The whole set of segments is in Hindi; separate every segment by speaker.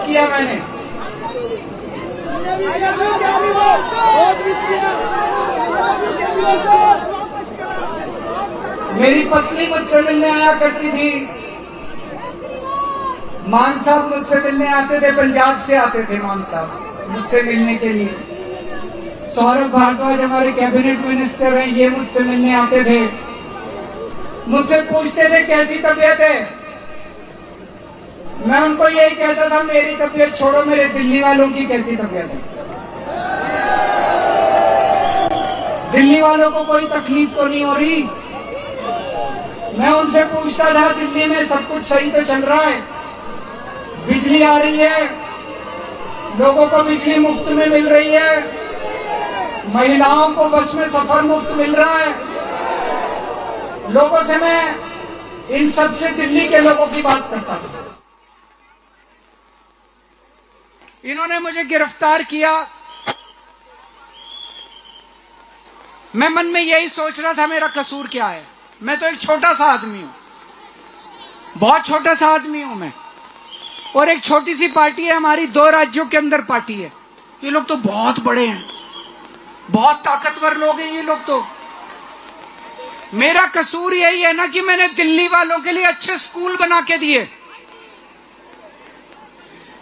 Speaker 1: किया मैंने। मेरी पत्नी मुझसे मिलने आया करती थी, मान साहब मुझसे मिलने आते थे, पंजाब से आते थे मान साहब मुझसे मिलने के लिए। सौरभ भारद्वाज हमारे कैबिनेट मिनिस्टर हैं, ये मुझसे मिलने आते थे, मुझसे पूछते थे कैसी तबीयत है। मैं उनको यही कहता था मेरी तबीयत छोड़ो, मेरे दिल्ली वालों की कैसी तबीयत है। दिल्ली वालों को कोई तकलीफ तो नहीं हो रही। मैं उनसे पूछता था दिल्ली में सब कुछ सही तो चल रहा है, बिजली आ रही है, लोगों को बिजली मुफ्त में मिल रही है, महिलाओं को बस में सफर मुफ्त मिल रहा है। लोगों से मैं इन सबसे दिल्ली के लोगों की बात करता था। इन्होंने मुझे गिरफ्तार किया। मैं मन में यही सोच रहा था मेरा कसूर क्या है। मैं तो एक छोटा सा आदमी हूं, बहुत छोटा सा आदमी हूं मैं, और एक छोटी सी पार्टी है हमारी, 2 राज्यों के अंदर पार्टी है। ये लोग तो बहुत बड़े हैं, बहुत ताकतवर लोग हैं ये लोग तो। मेरा कसूर यही है ना कि मैंने दिल्ली वालों के लिए अच्छे स्कूल बना के दिए।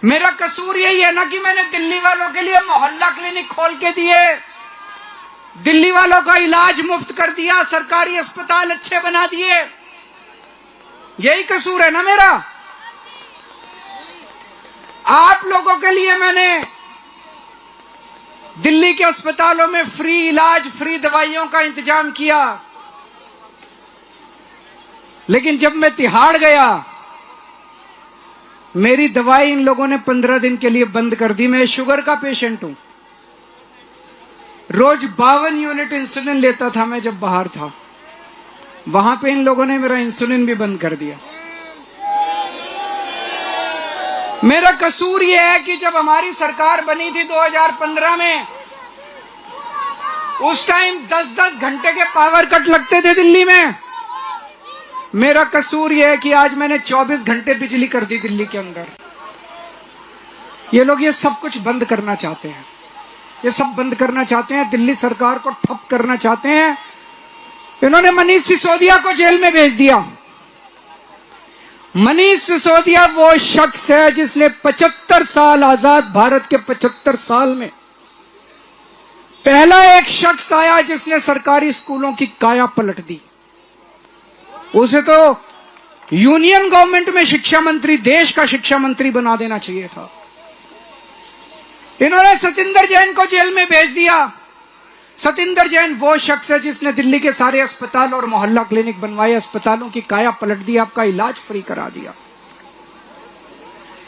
Speaker 1: मेरा कसूर यही है ना कि मैंने दिल्ली वालों के लिए मोहल्ला क्लिनिक खोल के दिए, दिल्ली वालों का इलाज मुफ्त कर दिया, सरकारी अस्पताल अच्छे बना दिए। यही कसूर है ना मेरा। आप लोगों के लिए मैंने दिल्ली के अस्पतालों में फ्री इलाज, फ्री दवाइयों का इंतजाम किया, लेकिन जब मैं तिहाड़ गया, मेरी दवाई इन लोगों ने 15 दिन के लिए बंद कर दी। मैं शुगर का पेशेंट हूं, रोज 52 यूनिट इंसुलिन लेता था मैं जब बाहर था। वहां पे इन लोगों ने मेरा इंसुलिन भी बंद कर दिया। मेरा कसूर यह है कि जब हमारी सरकार बनी थी 2015 में, उस टाइम 10-10 घंटे के पावर कट लगते थे दिल्ली में। मेरा कसूर यह है कि आज मैंने 24 घंटे बिजली कर दी दिल्ली के अंदर। ये लोग ये सब कुछ बंद करना चाहते हैं, ये सब बंद करना चाहते हैं, दिल्ली सरकार को ठप करना चाहते हैं। इन्होंने मनीष सिसोदिया को जेल में भेज दिया। मनीष सिसोदिया वो शख्स है जिसने 75 साल, आजाद भारत के 75 साल में पहला एक शख्स आया जिसने सरकारी स्कूलों की काया पलट दी। उसे तो यूनियन गवर्नमेंट में शिक्षा मंत्री, देश का शिक्षा मंत्री बना देना चाहिए था। इन्होंने सतिंदर जैन को जेल में भेज दिया। सतिंदर जैन वो शख्स है जिसने दिल्ली के सारे अस्पताल और मोहल्ला क्लिनिक बनवाए, अस्पतालों की काया पलट दी, आपका इलाज फ्री करा दिया।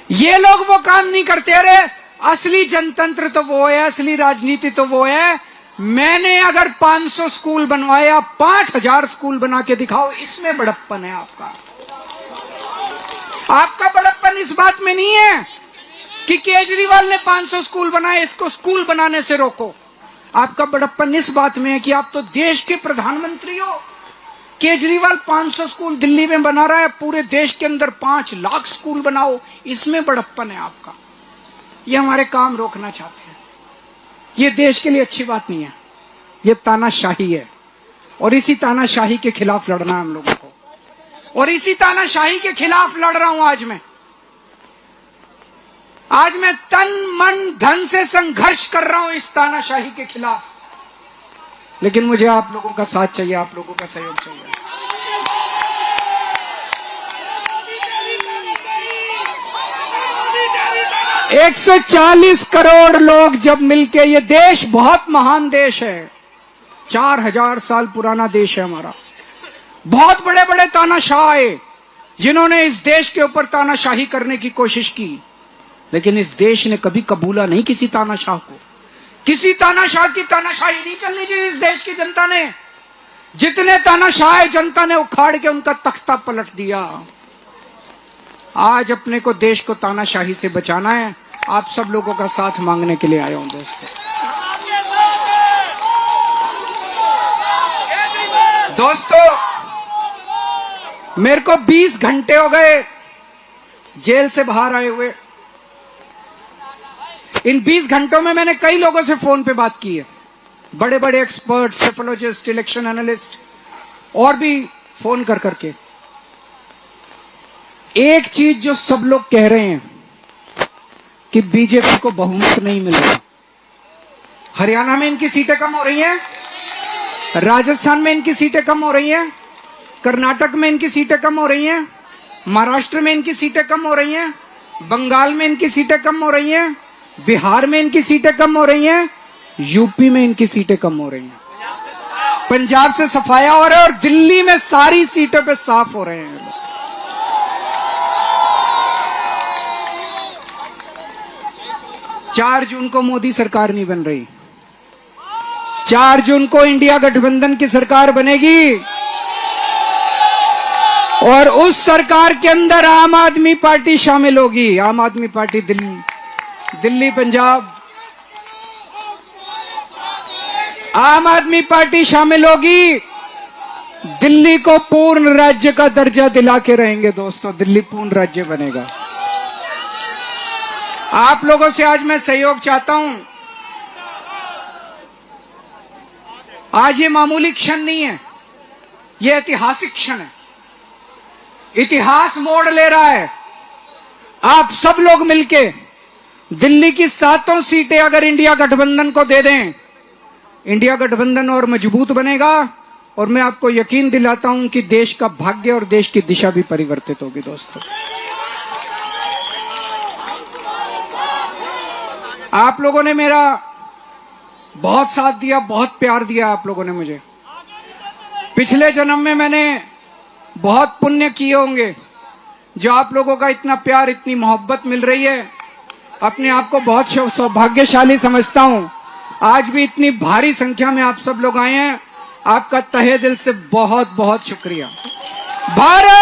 Speaker 1: ये लोग वो काम नहीं करते। अरे असली जनतंत्र तो वो है, असली राजनीति तो वो है। मैंने अगर 500 स्कूल बनवाए, आप 5000 स्कूल बना के दिखाओ, इसमें बड़प्पन है आपका। आपका बड़प्पन इस बात में नहीं है कि केजरीवाल ने 500 स्कूल बनाए, इसको स्कूल बनाने से रोको। आपका बड़प्पन इस बात में है कि आप तो देश के प्रधानमंत्री हो। केजरीवाल 500 स्कूल दिल्ली में बना रहा है, पूरे देश के अंदर 5 लाख स्कूल बनाओ, इसमें बड़प्पन है आपका। ये हमारे काम रोकना चाहते हैं। ये देश के लिए अच्छी बात नहीं है, ये तानाशाही है, और इसी तानाशाही के खिलाफ लड़ना है हम लोगों को, और इसी तानाशाही के खिलाफ लड़ रहा हूं आज मैं तन मन धन से संघर्ष कर रहा हूं इस तानाशाही के खिलाफ। लेकिन मुझे आप लोगों का साथ चाहिए, आप लोगों का सहयोग चाहिए। एक 140 करोड़ लोग जब मिलके, ये देश बहुत महान देश है, 4000 साल पुराना देश है हमारा। बहुत बड़े बड़े तानाशाह आए जिन्होंने इस देश के ऊपर तानाशाही करने की कोशिश की, लेकिन इस देश ने कभी कबूला नहीं किसी तानाशाह को। किसी तानाशाह की तानाशाही नहीं चलनी चाहिए इस देश की जनता ने। जितने तानाशाह जनता ने उखाड़ के उनका तख्ता पलट दिया। आज अपने को, देश को तानाशाही से बचाना है। आप सब लोगों का साथ मांगने के लिए आया हूं दोस्तों, मेरे को 20 घंटे हो गए जेल से बाहर आए हुए। इन 20 घंटों में मैंने कई लोगों से फोन पे बात की है, बड़े बड़े एक्सपर्ट, सेफोलॉजिस्ट, इलेक्शन एनालिस्ट, और भी फोन कर करके। एक चीज जो सब लोग कह रहे हैं कि बीजेपी को बहुमत नहीं मिल रहा। हरियाणा में इनकी सीटें कम हो रही हैं, राजस्थान में इनकी सीटें कम हो रही हैं, कर्नाटक में इनकी सीटें कम हो रही हैं, महाराष्ट्र में इनकी सीटें कम हो रही हैं, बंगाल में इनकी सीटें कम हो रही हैं, बिहार में इनकी सीटें कम हो रही हैं, यूपी में इनकी सीटें कम हो रही हैं, पंजाब से सफाया हो रहा है, और दिल्ली में सारी सीटों पे साफ हो रहे हैं। 4 जून को मोदी सरकार नहीं बन रही, 4 जून को इंडिया गठबंधन की सरकार बनेगी, और उस सरकार के अंदर आम आदमी पार्टी शामिल होगी। आम आदमी पार्टी दिल्ली, पंजाब, आम आदमी पार्टी शामिल होगी। दिल्ली को पूर्ण राज्य का दर्जा दिला के रहेंगे दोस्तों, दिल्ली पूर्ण राज्य बनेगा। आप लोगों से आज मैं सहयोग चाहता हूं। आज ये मामूली क्षण नहीं है, ये ऐतिहासिक क्षण है। इतिहास मोड़ ले रहा है। आप सब लोग मिलके दिल्ली की 7 सीटें अगर इंडिया गठबंधन को दे दें, इंडिया गठबंधन और मजबूत बनेगा, और मैं आपको यकीन दिलाता हूं कि देश का भाग्य और देश की दिशा भी परिवर्तित होगी दोस्तों। आप लोगों ने मेरा बहुत साथ दिया, बहुत प्यार दिया आप लोगों ने मुझे। पिछले जन्म में मैंने बहुत पुण्य किए होंगे, जो आप लोगों का इतना प्यार, इतनी मोहब्बत मिल रही है। अपने आप को बहुत सौभाग्यशाली समझता हूं। आज भी इतनी भारी संख्या में आप सब लोग आए हैं, आपका तहे दिल से बहुत बहुत शुक्रिया। भारत